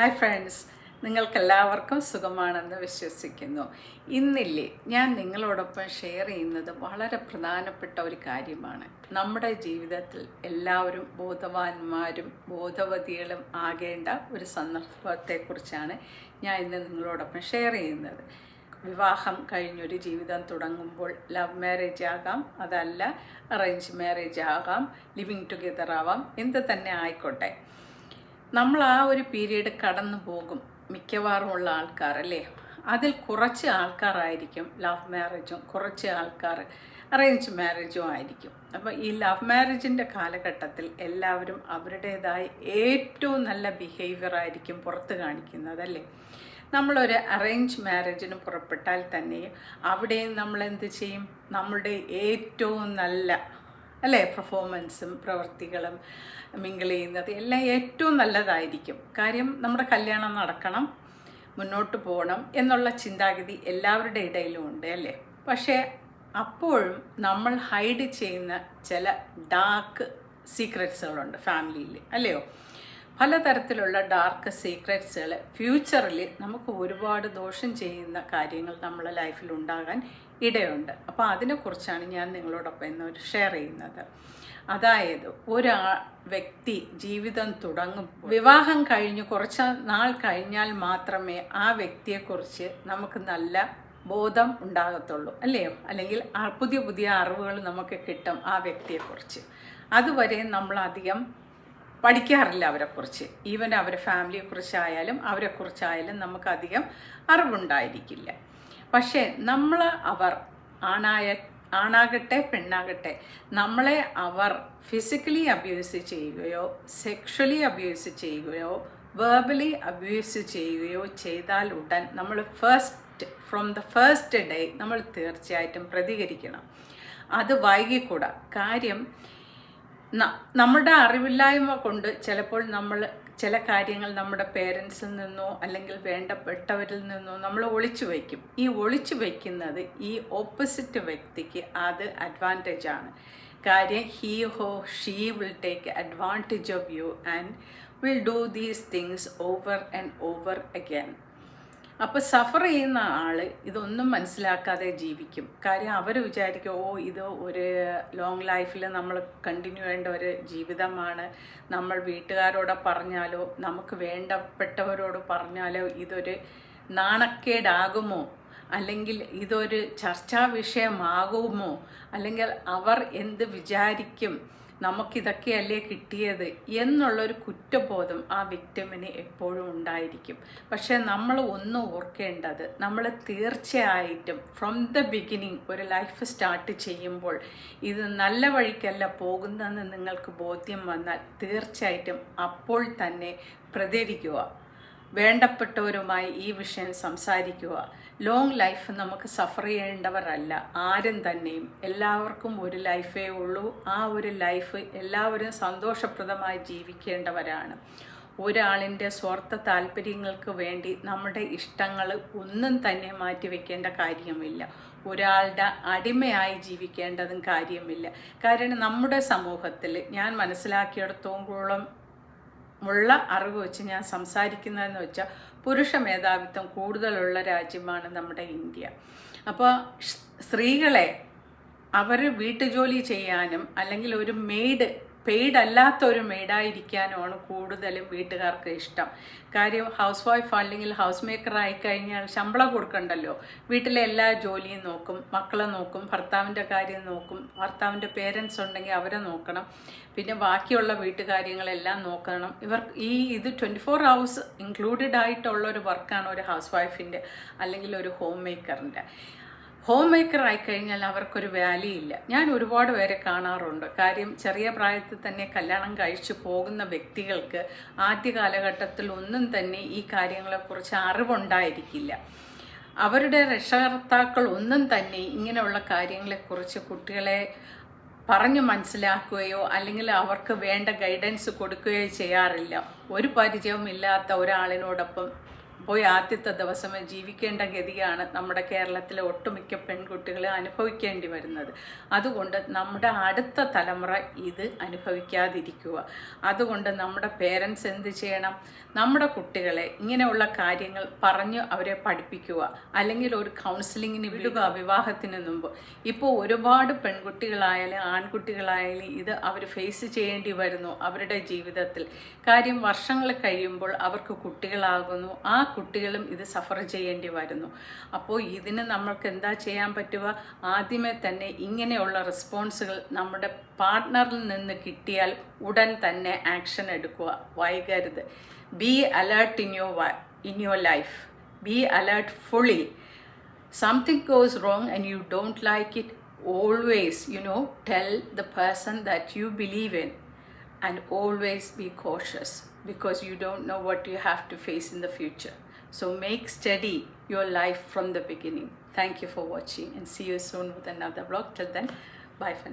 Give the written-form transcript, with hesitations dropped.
Hi friends, നിങ്ങൾക്കെല്ലാവർക്കും സുഖമാണെന്ന് വിശ്വസിക്കുന്നു. ഇന്നില്ലേ ഞാൻ നിങ്ങളോടൊപ്പം ഷെയർ ചെയ്യുന്നത് വളരെ പ്രധാനപ്പെട്ട ഒരു കാര്യമാണ്. നമ്മുടെ ജീവിതത്തിൽ എല്ലാവരും ബോധവാന്മാരും ബോധവതികളും ആകേണ്ട ഒരു സന്ദർഭത്തെക്കുറിച്ചാണ് ഞാൻ ഇന്ന് നിങ്ങളോടൊപ്പം ഷെയർ ചെയ്യുന്നത്. വിവാഹം കഴിഞ്ഞൊരു ജീവിതം തുടങ്ങുമ്പോൾ ലവ് മാരേജ് ആകാം, അതല്ല അറേഞ്ച് മാരേജ് ആകാം, ലിവിങ് ടുഗെദർ ആവാം, എന്ത് തന്നെ ആയിക്കോട്ടെ. നമ്മൾ ആ ഒരു പീരീഡ് കടന്നു പോകും മിക്കവാറും ഉള്ള ആൾക്കാർ അല്ലേ. അതിൽ കുറച്ച് ആൾക്കാരായിരിക്കും ലവ് മാരേജും, കുറച്ച് ആൾക്കാർ അറേഞ്ച് മാരേജും ആയിരിക്കും. അപ്പോൾ ഈ ലവ് മാരേജിൻ്റെ കാലഘട്ടത്തിൽ എല്ലാവരും അവരുടേതായ ഏറ്റവും നല്ല ബിഹേവിയർ ആയിരിക്കും പുറത്ത് കാണിക്കുന്നത് അല്ലേ. നമ്മളൊരു അറേഞ്ച് മാരേജിന് പുറപ്പെട്ടാൽ തന്നെയും അവിടെയും നമ്മൾ എന്ത് ചെയ്യും? നമ്മളുടെ ഏറ്റവും നല്ല അല്ലേ പെർഫോമൻസും പ്രവൃത്തികളും മിങ്കിൾ ചെയ്യുന്നത് എല്ലാം ഏറ്റവും നല്ലതായിരിക്കും. കാര്യം നമ്മുടെ കല്യാണം നടക്കണം, മുന്നോട്ട് പോകണം എന്നുള്ള ചിന്താഗതി എല്ലാവരുടെ ഇടയിലും ഉണ്ട് അല്ലേ. പക്ഷേ അപ്പോഴും നമ്മൾ ഹൈഡ് ചെയ്യുന്ന ചില ഡാർക്ക് സീക്രറ്റ്സുകളുണ്ട് ഫാമിലിയിൽ അല്ലയോ. പലതരത്തിലുള്ള ഡാർക്ക് സീക്രറ്റ്സുകൾ ഫ്യൂച്ചറിൽ നമുക്ക് ഒരുപാട് ദോഷം ചെയ്യുന്ന കാര്യങ്ങൾ നമ്മളെ ലൈഫിൽ ഉണ്ടാകാൻ ഇടയുണ്ട്. അപ്പോൾ അതിനെക്കുറിച്ചാണ് ഞാൻ നിങ്ങളോടൊപ്പം ഇന്ന് ഷെയർ ചെയ്യുന്നത്. അതായത് വ്യക്തി ജീവിതം തുടങ്ങും, വിവാഹം കഴിഞ്ഞ് കുറച്ച് നാൾ കഴിഞ്ഞാൽ മാത്രമേ ആ വ്യക്തിയെക്കുറിച്ച് നമുക്ക് നല്ല ബോധം ഉണ്ടാകത്തുള്ളൂ അല്ലയോ. അല്ലെങ്കിൽ പുതിയ പുതിയ അറിവുകൾ നമുക്ക് കിട്ടും ആ വ്യക്തിയെക്കുറിച്ച്. അതുവരെ നമ്മളധികം പഠിക്കാറില്ല അവരെക്കുറിച്ച്. ഈവൻ അവരുടെ ഫാമിലിയെക്കുറിച്ചായാലും അവരെക്കുറിച്ചായാലും നമുക്കധികം അറിവുണ്ടായിരിക്കില്ല. പക്ഷേ അവർ ആണാകട്ടെ പെണ്ണാകട്ടെ നമ്മളെ അവർ ഫിസിക്കലി അബ്യൂസ് ചെയ്യുകയോ സെക്ഷലി അബ്യൂസ് ചെയ്യുകയോ വെർബലി അബ്യൂസ് ചെയ്യുകയോ ചെയ്താൽ ഉടൻ നമ്മൾ ഫ്രം ദ ഫസ്റ്റ് ഡേ നമ്മൾ തീർച്ചയായിട്ടും പ്രതികരിക്കണം. അത് വൈകിക്കൂടാ. കാര്യം നമ്മുടെ അറിവില്ലായ്മ കൊണ്ട് ചിലപ്പോൾ നമ്മൾ ചില കാര്യങ്ങൾ നമ്മുടെ പേരൻസിൽ നിന്നോ അല്ലെങ്കിൽ വേണ്ടപ്പെട്ടവരിൽ നിന്നോ നമ്മൾ ഒളിച്ചു വയ്ക്കും. ഈ ഒളിച്ചു വയ്ക്കുന്നത് ഈ ഓപ്പോസിറ്റ് വ്യക്തിക്ക് അത് അഡ്വാൻറ്റേജ് ആണ്. കാര്യം she will take advantage of you and will do these things over and over again. അപ്പോൾ സഫർ ചെയ്യുന്ന ആൾ ഇതൊന്നും മനസ്സിലാക്കാതെ ജീവിക്കും. കാര്യം അവർ വിചാരിക്കും, ഇത് ഒരു ലോങ് ലൈഫിൽ നമ്മൾ കണ്ടിന്യൂ ചെയ്യേണ്ട ഒരു ജീവിതമാണ്. നമ്മൾ വീട്ടുകാരോട് പറഞ്ഞാലോ നമുക്ക് വേണ്ടപ്പെട്ടവരോട് പറഞ്ഞാലോ ഇതൊരു നാണക്കേടാകുമോ, അല്ലെങ്കിൽ ഇതൊരു ചർച്ചാ വിഷയമാകുമോ, അല്ലെങ്കിൽ അവർ എന്ത് വിചാരിക്കും, നമുക്കിതൊക്കെയല്ലേ കിട്ടിയത് എന്നുള്ളൊരു കുറ്റബോധം ആ വിക്ടിമിന് എപ്പോഴും ഉണ്ടായിരിക്കും. പക്ഷേ നമ്മൾ ഓർക്കേണ്ടത്, നമ്മൾ തീർച്ചയായിട്ടും ഫ്രം ദ ബിഗിനിങ് ഒരു ലൈഫ് സ്റ്റാർട്ട് ചെയ്യുമ്പോൾ ഇത് നല്ല വഴിക്കല്ല പോകുന്നതെന്ന് നിങ്ങൾക്ക് ബോധ്യം വന്നാൽ തീർച്ചയായിട്ടും അപ്പോൾ തന്നെ പ്രതികരിക്കുക, വേണ്ടപ്പെട്ടവരുമായി ഈ വിഷയം സംസാരിക്കുക. ലോങ് ലൈഫ് നമുക്ക് സഫർ ചെയ്യേണ്ടവരല്ല ആരും തന്നെയും. എല്ലാവർക്കും ഒരു ലൈഫേ ഉള്ളൂ. ആ ഒരു ലൈഫ് എല്ലാവരും സന്തോഷപ്രദമായി ജീവിക്കേണ്ടവരാണ്. ഒരാളിൻ്റെ സ്വാർത്ഥ താല്പര്യങ്ങൾക്ക് വേണ്ടി നമ്മുടെ ഇഷ്ടങ്ങൾ ഒന്നും തന്നെ മാറ്റിവെക്കേണ്ട കാര്യമില്ല. ഒരാളുടെ അടിമയായി ജീവിക്കേണ്ടതും കാര്യമില്ല. കാരണം നമ്മുടെ സമൂഹത്തിൽ ഞാൻ മനസ്സിലാക്കിയിടത്തോളം ഉള്ള അറിവ് വെച്ച് ഞാൻ സംസാരിക്കുന്നതെന്ന് വെച്ചാൽ പുരുഷ മേധാവിത്വം കൂടുതലുള്ള രാജ്യമാണ് നമ്മുടെ ഇന്ത്യ. അപ്പോൾ സ്ത്രീകളെ അവർ വീട്ടുജോലി ചെയ്യാനും അല്ലെങ്കിൽ ഒരു പെയ്ഡ് അല്ലാത്ത ഒരു മെയ്ഡായിരിക്കാനുമാണ് കൂടുതലും വീട്ടുകാർക്ക് ഇഷ്ടം. കാര്യം ഹൗസ് വൈഫ് അല്ലെങ്കിൽ ഹൗസ് മേക്കർ ആയിക്കഴിഞ്ഞാൽ ശമ്പളം കൊടുക്കണ്ടല്ലോ. വീട്ടിലെ എല്ലാ ജോലിയും നോക്കും, മക്കളെ നോക്കും, ഭർത്താവിൻ്റെ കാര്യം നോക്കും, ഭർത്താവിൻ്റെ പേരൻസ് ഉണ്ടെങ്കിൽ അവരെ നോക്കണം, പിന്നെ ബാക്കിയുള്ള വീട്ടുകാര്യങ്ങളെല്ലാം നോക്കണം. ഇത് 24 hours ഇൻക്ലൂഡഡ് ആയിട്ടുള്ള ഒരു വർക്കാണ് ഒരു ഹൗസ് വൈഫിൻ്റെ അല്ലെങ്കിൽ ഒരു ഹോം മേക്കറിൻ്റെ. ഹോം മേക്കർ ആയിക്കഴിഞ്ഞാൽ അവർക്കൊരു വാല്യൂ ഇല്ല. ഞാൻ ഒരുപാട് പേരെ കാണാറുണ്ട്. കാര്യം ചെറിയ പ്രായത്തിൽ തന്നെ കല്യാണം കഴിച്ചു പോകുന്ന വ്യക്തികൾക്ക് ആദ്യ കാലഘട്ടത്തിൽ ഒന്നും തന്നെ ഈ കാര്യങ്ങളെക്കുറിച്ച് അറിവുണ്ടായിരിക്കില്ല. അവരുടെ രക്ഷകർത്താക്കൾ ഒന്നും തന്നെ ഇങ്ങനെയുള്ള കാര്യങ്ങളെക്കുറിച്ച് കുട്ടികളെ പറഞ്ഞു മനസ്സിലാക്കുകയോ അല്ലെങ്കിൽ അവർക്ക് വേണ്ട ഗൈഡൻസ് കൊടുക്കുകയോ ചെയ്യാറില്ല. ഒരു പരിചയവും ഇല്ലാത്ത ഒരാളിനോടൊപ്പം പോയി ആദ്യത്തെ ദിവസമേ ജീവിക്കേണ്ട ഗതിയാണ് നമ്മുടെ കേരളത്തിലെ ഒട്ടുമിക്ക പെൺകുട്ടികളെ അനുഭവിക്കേണ്ടി വരുന്നത്. അതുകൊണ്ട് നമ്മുടെ അടുത്ത തലമുറ ഇത് അനുഭവിക്കാതിരിക്കുക. അതുകൊണ്ട് നമ്മുടെ പേരൻസ് എന്ത് ചെയ്യണം? നമ്മുടെ കുട്ടികളെ ഇങ്ങനെയുള്ള കാര്യങ്ങൾ പറഞ്ഞ് അവരെ പഠിപ്പിക്കുക, അല്ലെങ്കിൽ ഒരു കൗൺസിലിങ്ങിന് വിടുക വിവാഹത്തിന് മുമ്പ്. ഇപ്പോൾ ഒരുപാട് പെൺകുട്ടികളായാലും ആൺകുട്ടികളായാലും ഇത് അവർ ഫേസ് ചെയ്യേണ്ടി വരുന്നു അവരുടെ ജീവിതത്തിൽ. കാര്യം വർഷങ്ങൾ കഴിയുമ്പോൾ അവർക്ക് കുട്ടികളാകുന്നു, ആ കുട്ടികളും ഇത് സഫർ ചെയ്യേണ്ടി വരുന്നു. അപ്പോൾ ഇതിന് നമ്മൾക്ക് എന്താ ചെയ്യാൻ പറ്റുക? ആദ്യമേ തന്നെ ഇങ്ങനെയുള്ള റെസ്പോൺസുകൾ നമ്മുടെ പാർട്ട്ണറിൽ നിന്ന് കിട്ടിയാൽ ഉടൻ തന്നെ ആക്ഷൻ എടുക്കുക, വൈകരുത്. Be alert in your life. Be alert fully. Something goes wrong and you don't like it, always, tell the person that you believe in, and always be cautious because you don't know what you have to face in the future. So make steady your life from the beginning. Thank you for watching and see you soon with another vlog. Till then, bye for now.